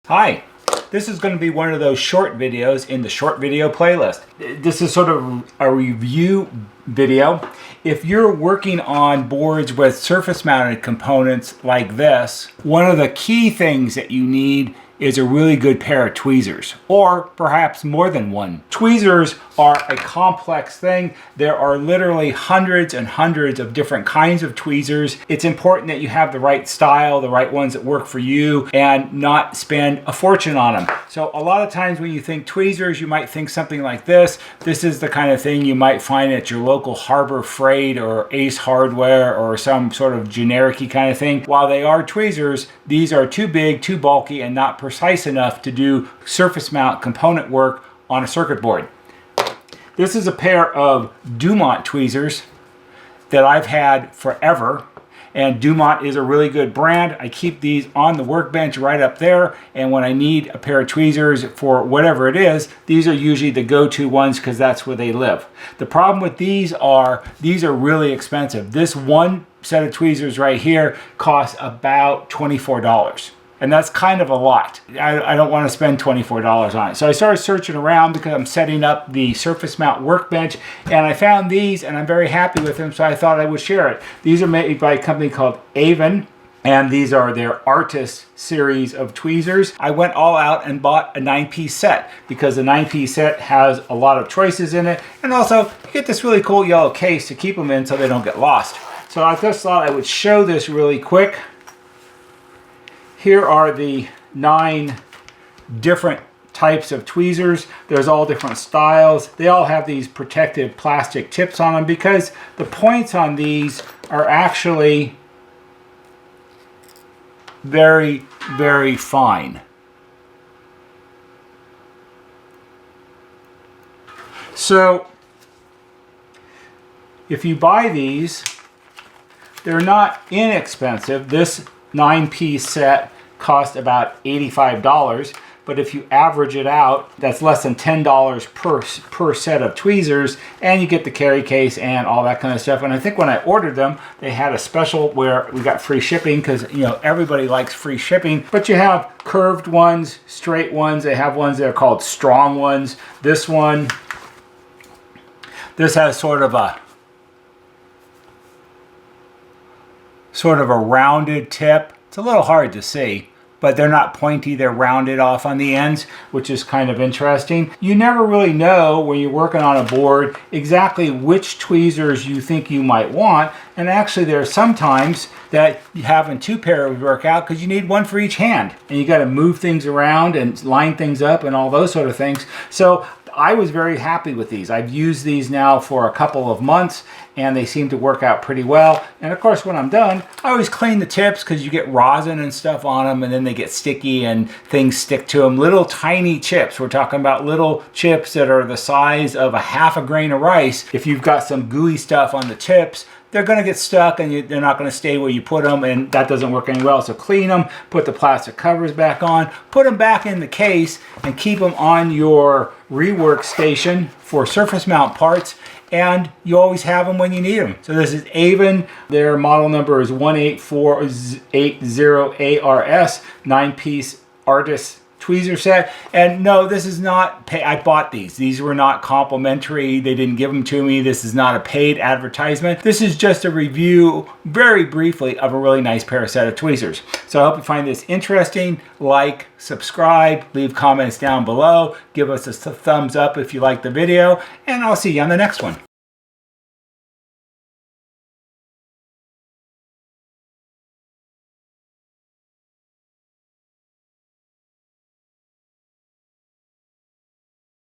Hi, this is going to be one of those short videos in the short video playlist. This is sort of a review video. If you're working on boards with surface mounted components like this, one of the key things that you need is a really good pair of tweezers, or perhaps more than one. Tweezers are a complex thing. There are literally hundreds and hundreds of different kinds of tweezers. It's important that you have the right style, the right ones that work for you, and not spend a fortune on them. So a lot of times when you think tweezers, you might think something like this. This is the kind of thing you might find at your local Harbor Freight or Ace Hardware or some sort of generic-y kind of thing. While they are tweezers, these are too big, too bulky, and not precise enough to do surface mount component work on a circuit board. This is a pair of Dumont tweezers that I've had forever, and Dumont is a really good brand. I keep these on the workbench right up there, and when I need a pair of tweezers for whatever it is, these are usually the go-to ones because that's where they live. The problem with these are really expensive. This one set of tweezers right here costs about $24. And that's kind of a lot. I don't want to spend $24 on it. So I started searching around because I'm setting up the surface mount workbench, and I found these and I'm very happy with them, so I thought I would share it. These are made by a company called Aven, and these are their Artist series of tweezers. I went all out and bought a 9-piece set because the 9-piece set has a lot of choices in it, and also you get this really cool yellow case to keep them in so they don't get lost. So I just thought I would show this really quick. Here are the 9 different types of tweezers. There's all different styles. They all have these protective plastic tips on them because the points on these are actually very, very fine. So if you buy these, they're not inexpensive. This 9-piece set cost about $85, but if you average it out, that's less than $10 per set of tweezers, and you get the carry case and all that kind of stuff. And I think when I ordered them, they had a special where we got free shipping because, you know, everybody likes free shipping. But you have curved ones, straight ones. They have ones that are called strong ones. This one, this has sort of a rounded tip. It's a little hard to see, but they're not pointy, they're rounded off on the ends, which is kind of interesting. You never really know when you're working on a board exactly which tweezers you think you might want, and actually there are sometimes that you having 2 pairs work out because you need one for each hand, and you got to move things around and line things up and all those sort of things. So I was very happy with these. I've used these now for a couple of months and they seem to work out pretty well. And of course, when I'm done, I always clean the tips because you get rosin and stuff on them and then they get sticky and things stick to them. Little tiny chips. We're talking about little chips that are the size of a half a grain of rice. If you've got some gooey stuff on the tips, they're going to get stuck and they're not going to stay where you put them, and that doesn't work any well. So clean them, put the plastic covers back on, put them back in the case, and keep them on your rework station for surface mount parts, and you always have them when you need them. So this is Aven. Their model number is 18480ARS 9-piece Artist tweezer set. And no, this is not I bought these. These were not complimentary. They didn't give them to me. This is not a paid advertisement. This is just a review, very briefly, of a really nice pair set of tweezers. So I hope you find this interesting. Like, subscribe, leave comments down below. Give us a thumbs up if you like the video, and I'll see you on the next one.